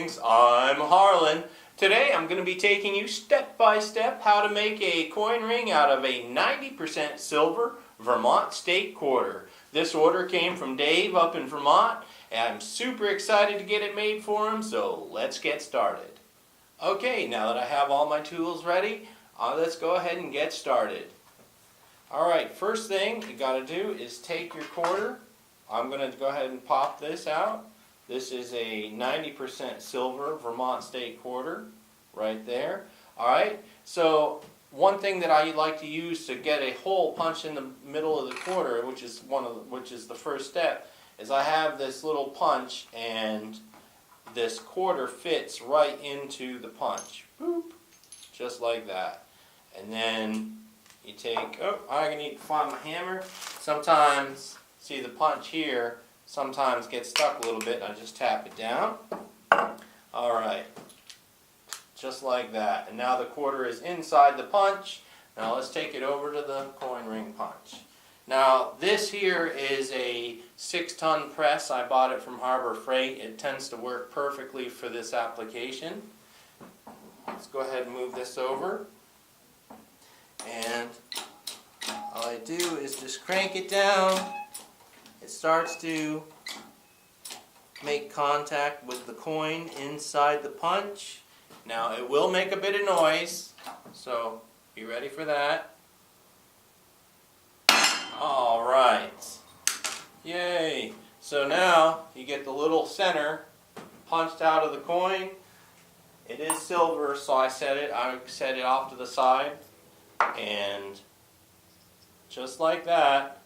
Rings. I'm Harlan. Today I'm going to be taking you step by step how to make a coin ring out of a 90% silver Vermont State quarter. This order came from Dave up in Vermont, and I'm super excited to get it made for him, so let's get started. Okay, now that I have all my tools ready, let's go ahead and get started. Alright, first thing you got to do is take your quarter. I'm going to go ahead and pop this out. This is a 90% silver Vermont State quarter right there. Alright, so one thing that I like to use to get a hole punched in the middle of the quarter, which is the first step, is I have this little punch, and this quarter fits right into the punch. Boop, just like that. And then you take, I need to find my hammer. Sometimes, see the punch here, sometimes gets stuck a little bit, and I just tap it down. Alright, just like that. And now the quarter is inside the punch. Now let's take it over to the coin ring punch. Now this here is a 6-ton press. I bought it from Harbor Freight. It tends to work perfectly for this application. Let's go ahead and move this over. And all I do is just crank it down. It starts to make contact with the coin inside the punch. Now it will make a bit of noise, so be ready for that. Alright. Yay! So now you get the little center punched out of the coin. It is silver, so I set it off to the side. And just like that,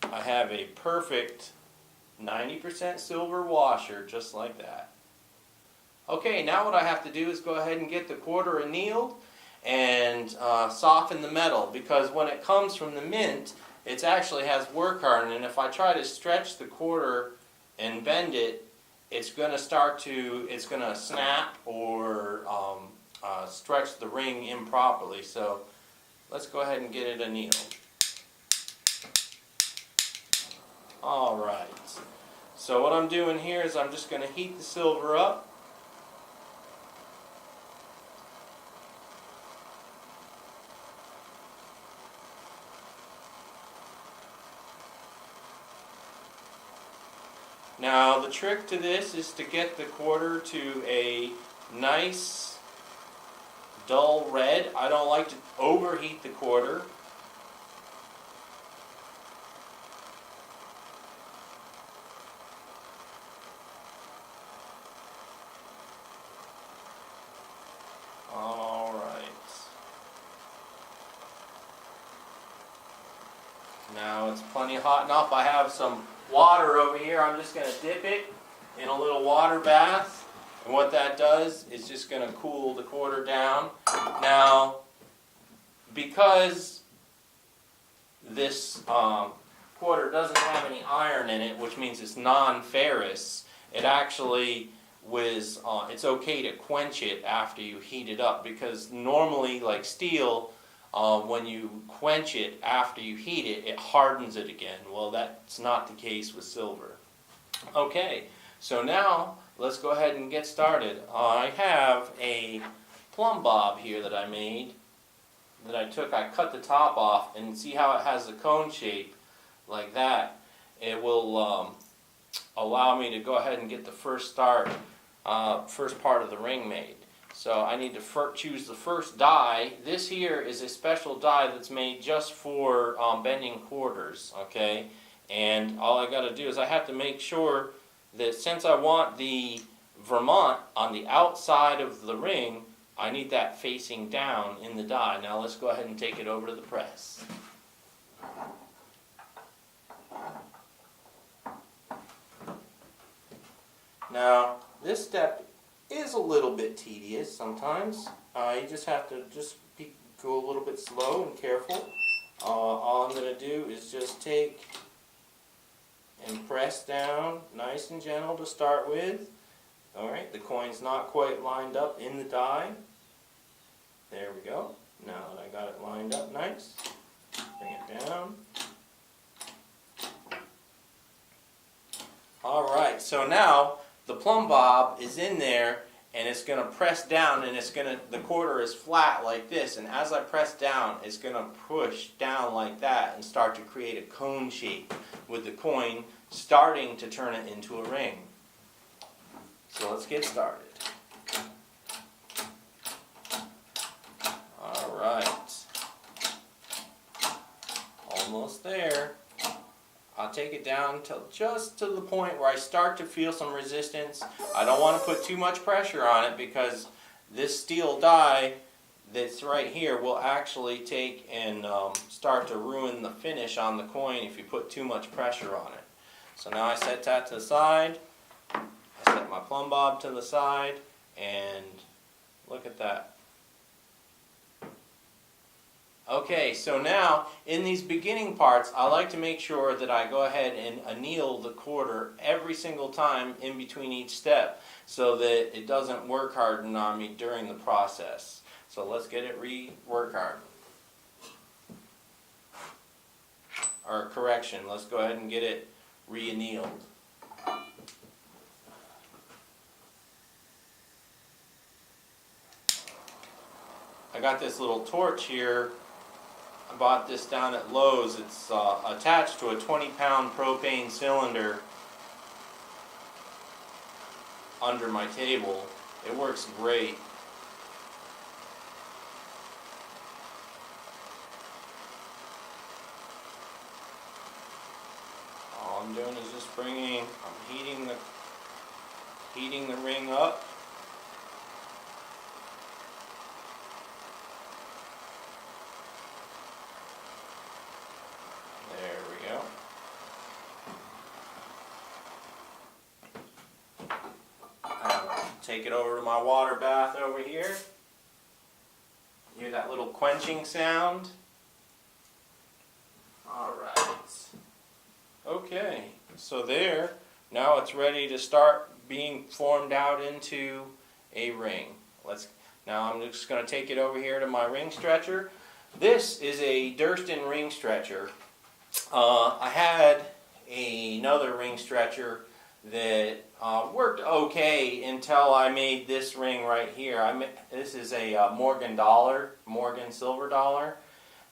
I have a perfect 90% silver washer, just like that. Okay, now what I have to do is go ahead and get the quarter annealed and soften the metal, because when it comes from the mint, it actually has work hardened, and if I try to stretch the quarter and bend it, it's going to snap or stretch the ring improperly. So let's go ahead and get it annealed. Alright, so what I'm doing here is I'm just going to heat the silver up. Now the trick to this is to get the quarter to a nice dull red. I don't like to overheat the quarter. Alright. Now it's plenty hot enough. I have some water over here. I'm just going to dip it in a little water bath. And what that does is just going to cool the quarter down. Now, because this quarter doesn't have any iron in it, which means it's non-ferrous, it actually it's okay to quench it after you heat it up, because normally, like steel, when you quench it after you heat it, it hardens it again. Well, that's not the case with silver. Okay, so now let's go ahead and get started. I have a plumb bob here that I made, I cut the top off, and see how it has a cone shape like that. It will allow me to go ahead and get the first part of the ring made. So I need to choose the first die. This here is a special die that's made just for bending quarters, okay? And all I got to do is I have to make sure that since I want the Vermont on the outside of the ring, I need that facing down in the die. Now let's go ahead and take it over to the press. Now this step is a little bit tedious sometimes. You just have to go a little bit slow and careful. All I'm going to do is just take and press down nice and gentle to start with. Alright, the coin's not quite lined up in the die. There we go. Now that I got it lined up nice, bring it down. Alright, so now the plumb bob is in there, and it's going to press down, and the quarter is flat like this, and as I press down, it's going to push down like that and start to create a cone shape with the coin starting to turn it into a ring. So let's get started. Alright. Almost there. I'll take it down just to the point where I start to feel some resistance. I don't want to put too much pressure on it because this steel die that's right here will actually take and start to ruin the finish on the coin if you put too much pressure on it. So now I set that to the side. I set my plumb bob to the side, and look at that. Okay, so now in these beginning parts, I like to make sure that I go ahead and anneal the quarter every single time in between each step so that it doesn't work harden on me during the process. So let's get it work hardened. Or correction, let's go ahead and get it re-annealed. I got this little torch here. I bought this down at Lowe's. It's attached to a 20-pound propane cylinder under my table. It works great. All I'm doing is just I'm heating the ring up. Take it over to my water bath over here. Hear that little quenching sound? Alright. Okay, so there, now it's ready to start being formed out into a ring. Now I'm just going to take it over here to my ring stretcher. This is a Durston ring stretcher. I had another ring stretcher that worked okay until I made this ring right here. This is a Morgan silver dollar,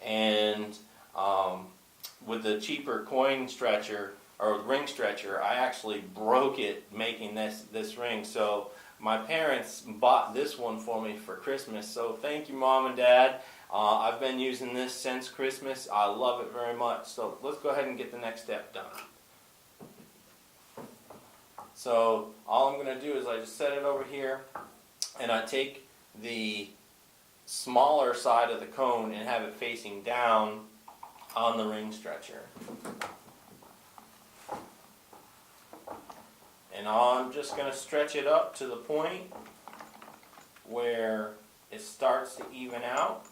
and with the cheaper coin stretcher or ring stretcher, I actually broke it making this ring. So my parents bought this one for me for Christmas. So thank you, Mom and Dad. I've been using this since Christmas. I love it very much. So let's go ahead and get the next step done. So all I'm going to do is I just set it over here, and I take the smaller side of the cone and have it facing down on the ring stretcher. And I'm just going to stretch it up to the point where it starts to even out.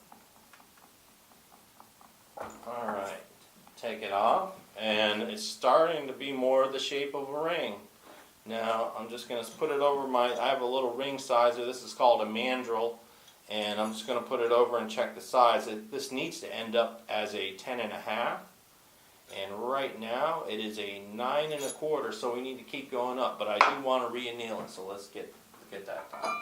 Alright, take it off, and it's starting to be more the shape of a ring. Now I'm just going to put it over I have a little ring sizer. This is called a mandrel, and I'm just going to put it over and check the size. This needs to end up as a 10.5, and right now it is a 9 1/4, so we need to keep going up, but I do want to re-anneal it, so let's get that done.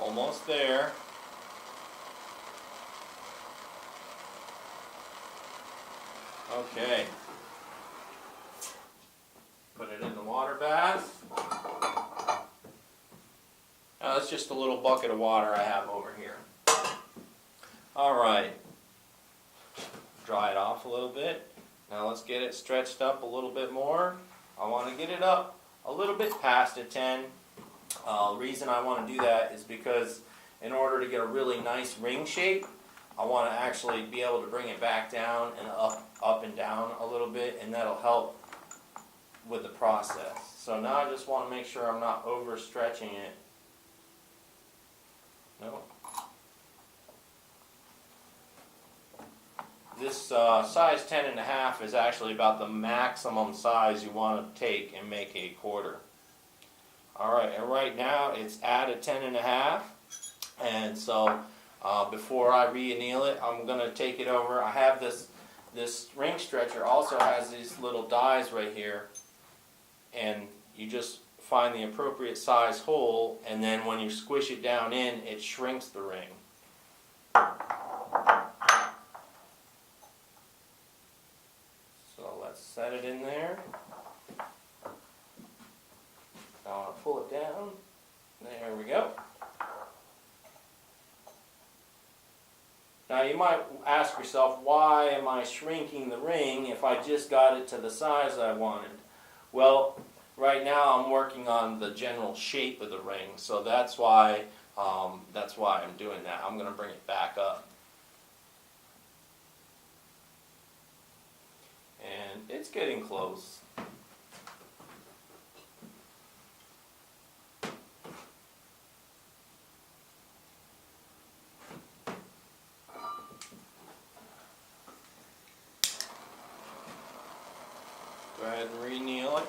Almost there. Okay. Put it in the water bath. Now that's just a little bucket of water I have over here. Alright. Dry it off a little bit. Now let's get it stretched up a little bit more. I want to get it up a little bit past a 10. The reason I want to do that is because in order to get a really nice ring shape, I want to actually be able to bring it back down and up and down a little bit, and that'll help with the process. So now I just want to make sure I'm not overstretching it. No. This size 10.5 is actually about the maximum size you want to take and make a quarter. Alright, and right now it's at a 10.5, and so before I re-anneal it, I'm going to take it over. I have this ring stretcher also has these little dies right here, and you just find the appropriate size hole, and then when you squish it down in, it shrinks the ring. So let's set it in there. I want to pull it down. There we go. Now you might ask yourself, why am I shrinking the ring if I just got it to the size I wanted? Well, right now I'm working on the general shape of the ring, so that's why I'm doing that. I'm going to bring it back up. And it's getting close. Go ahead and re-anneal it.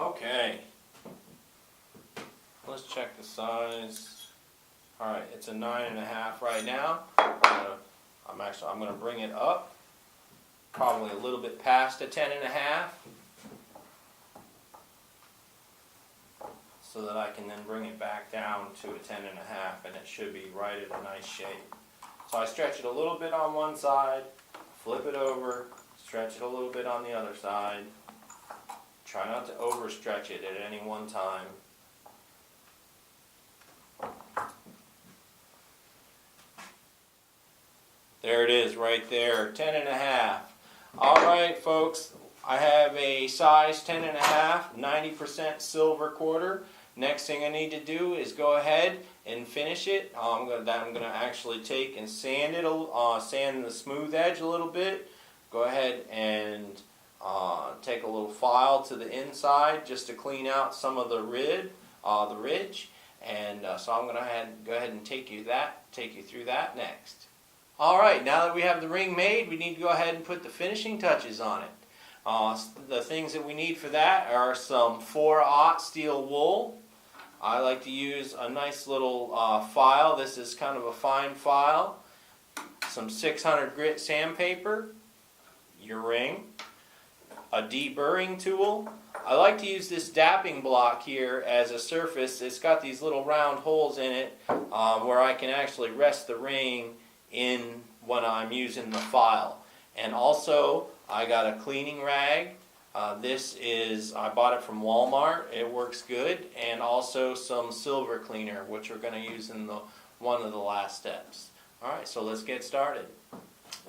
Okay, let's check the size. Alright, it's a 9.5 right now. I'm going to bring it up, probably a little bit past a 10.5, so that I can then bring it back down to a 10.5, and it should be right at a nice shape. So I stretch it a little bit on one side, flip it over, stretch it a little bit on the other side. Try not to overstretch it at any one time. There it is right there, 10.5. Alright folks, I have a size 10.5, 90% silver quarter. Next thing I need to do is go ahead and finish it. I'm going to actually take and sand it, sand the smooth edge a little bit. Go ahead and take a little file to the inside just to clean out some of the ridge, and so I'm going to go ahead and take you through that next. All right, now that we have the ring made, we need to go ahead and put the finishing touches on it. The things that we need for that are some 4/0 steel wool. I like to use a nice little file. This is kind of a fine file. Some 600 grit sandpaper, your ring, a deburring tool. I like to use this dapping block here as a surface. It's got these little round holes in it where I can actually rest the ring in when I'm using the file. And also, I got a cleaning rag. I bought it from Walmart. It works good. And also some silver cleaner, which we're going to use in one of the last steps. Alright, so let's get started.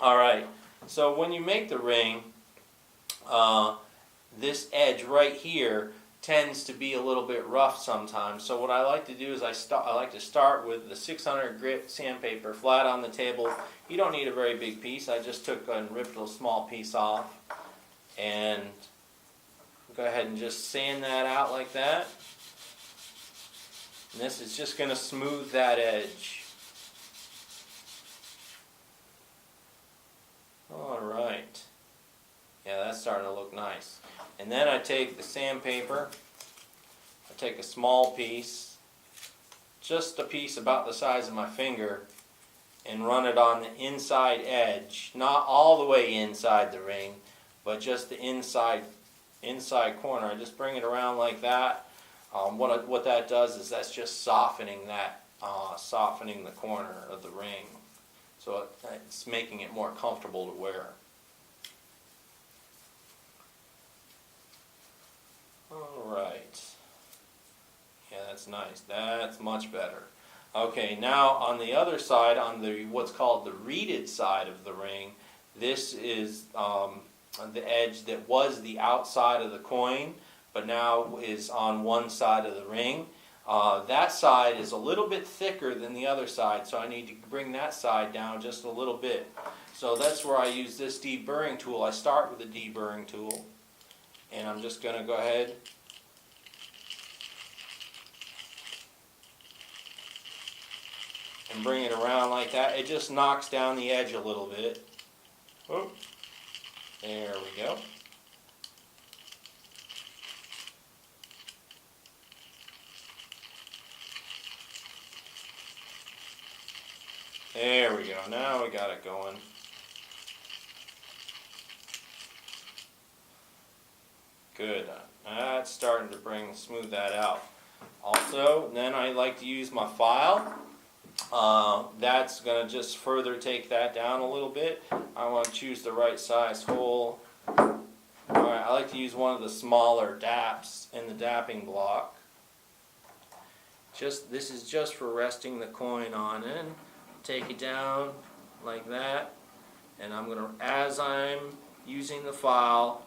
Alright, so when you make the ring, this edge right here tends to be a little bit rough sometimes. So what I like to do is I like to start with the 600 grit sandpaper flat on the table. You don't need a very big piece. I just took and ripped a small piece off, and go ahead and just sand that out like that. And this is just going to smooth that edge. Alright. Yeah, that's starting to look nice. And then I take the sandpaper, I take a small piece, just a piece about the size of my finger, and run it on the inside edge, not all the way inside the ring, but just the inside corner. I just bring it around like that. What that does is that's just softening the corner of the ring, so it's making it more comfortable to wear. All right. Yeah, that's nice. That's much better. Okay, now on the other side, on the what's called the reeded side of the ring, this is the edge that was the outside of the coin, but now is on one side of the ring. That side is a little bit thicker than the other side, so I need to bring that side down just a little bit. So that's where I use this deburring tool. I start with the deburring tool, and I'm just going to go ahead and bring it around like that. It just knocks down the edge a little bit. Whoop. There we go. There we go. Now we got it going. Good. That's starting to smooth that out. Also, then I like to use my file. That's going to just further take that down a little bit. I want to choose the right size hole. Alright, I like to use one of the smaller daps in the dapping block. This is just for resting the coin on in. Take it down like that, and I'm going to, as I'm using the file,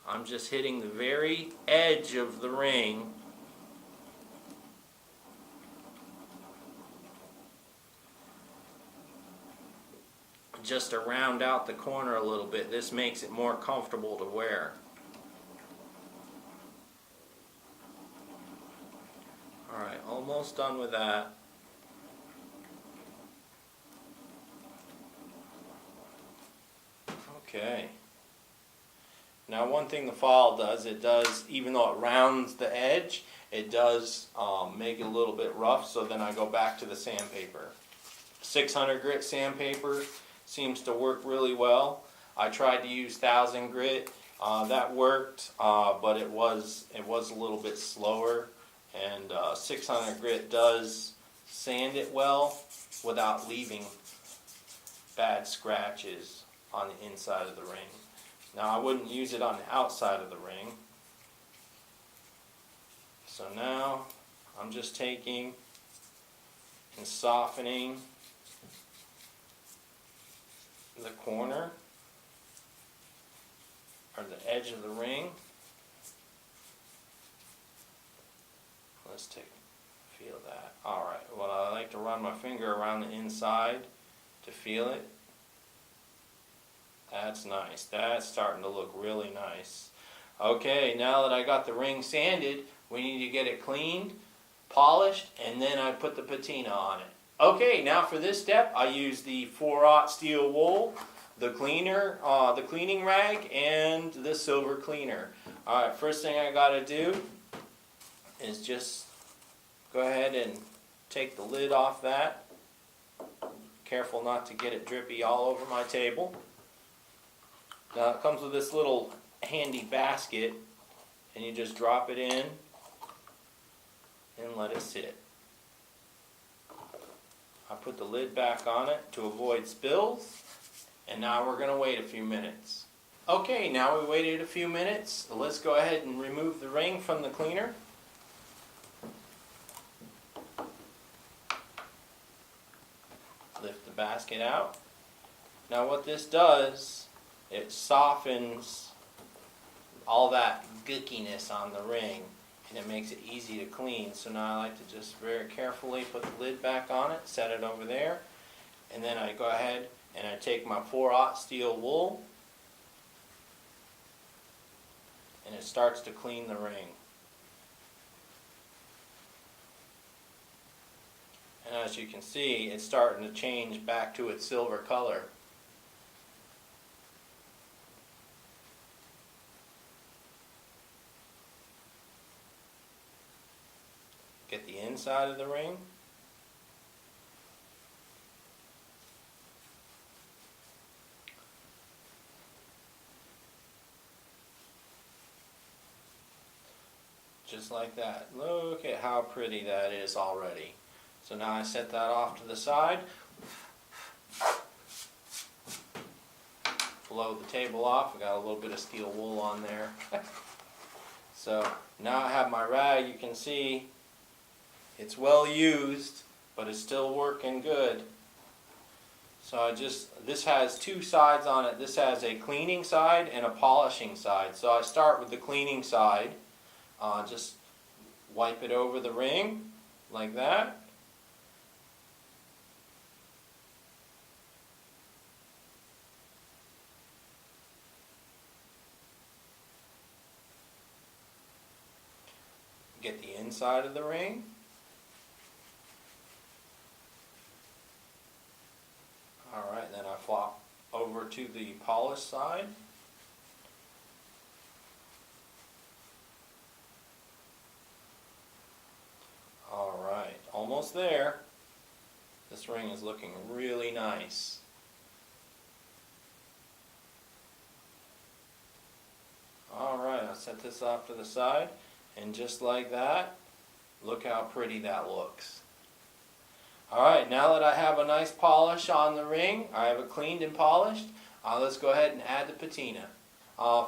I'm just hitting the very edge of the ring just to round out the corner a little bit. This makes it more comfortable to wear. Alright, almost done with that. Okay. Now one thing the file does, even though it rounds the edge, it does make it a little bit rough, so then I go back to the sandpaper. 600 grit sandpaper seems to work really well. I tried to use 1000 grit. That worked, but it was a little bit slower, and 600 grit does sand it well without leaving bad scratches on the inside of the ring. Now I wouldn't use it on the outside of the ring. So now I'm just taking and softening the corner or the edge of the ring. Let's feel that. Alright, well, I like to run my finger around the inside to feel it. That's nice. That's starting to look really nice. Okay, now that I got the ring sanded, we need to get it cleaned, polished, and then I put the patina on it. Okay, now for this step, I use the 4/0 steel wool, the cleaner, the cleaning rag, and the silver cleaner. Alright, first thing I gotta do is just go ahead and take the lid off that. Careful not to get it drippy all over my table. Now it comes with this little handy basket, and you just drop it in and let it sit. I put the lid back on it to avoid spills, and now we're going to wait a few minutes. Okay, now we waited a few minutes. So let's go ahead and remove the ring from the cleaner. Lift the basket out. Now what this does, it softens all that gookiness on the ring, and it makes it easy to clean. So now I like to just very carefully put the lid back on it, set it over there, and then I go ahead and I take my 4/0 steel wool, and it starts to clean the ring. And as you can see, it's starting to change back to its silver color. Get the inside of the ring. Just like that. Look at how pretty that is already. So now I set that off to the side. Blow the table off. I got a little bit of steel wool on there. So now I have my rag. You can see it's well used, but it's still working good. So this has two sides on it. This has a cleaning side and a polishing side. So I start with the cleaning side. Just wipe it over the ring like that. Get the inside of the ring. Alright, then I flop over to the polished side. Alright, almost there. This ring is looking really nice. Alright, I'll set this off to the side. And just like that, look how pretty that looks. Alright, now that I have a nice polish on the ring, I have it cleaned and polished, let's go ahead and add the patina.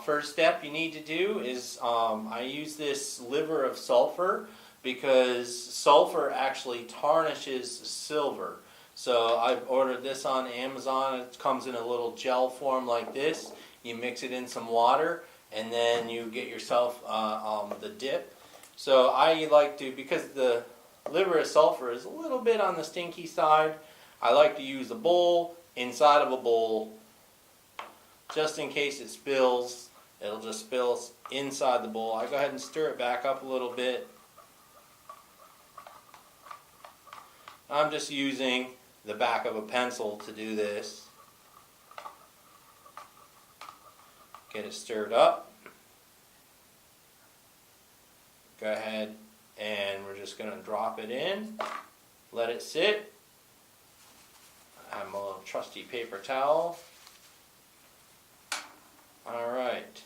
First step you need to do is, I use this liver of sulfur because sulfur actually tarnishes silver. So I've ordered this on Amazon. It comes in a little gel form like this. You mix it in some water, and then you get yourself the dip. So I like to, because the liver of sulfur is a little bit on the stinky side, I like to use a bowl inside of a bowl, just in case it spills. It'll just spill inside the bowl. I go ahead and stir it back up a little bit. I'm just using the back of a pencil to do this. Get it stirred up. Go ahead and we're just going to drop it in. Let it sit. I have my little trusty paper towel. Alright.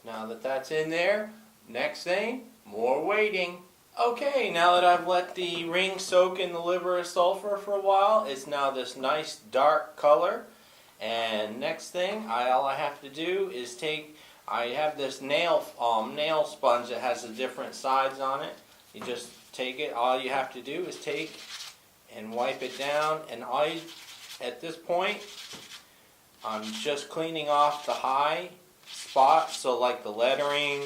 Now that that's in there, next thing, more waiting. Okay, now that I've let the ring soak in the liver of sulfur for a while, it's now this nice dark color. And next thing, all I have to do is I have this nail sponge that has the different sides on it. You just take it, all you have to do is take and wipe it down. And at this point, I'm just cleaning off the high spots, so like the lettering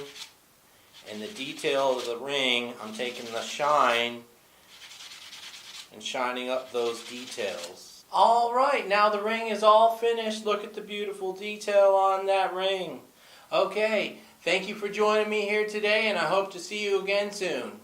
and the detail of the ring, I'm taking the shine and shining up those details. Alright, now the ring is all finished. Look at the beautiful detail on that ring. Okay, thank you for joining me here today, and I hope to see you again soon.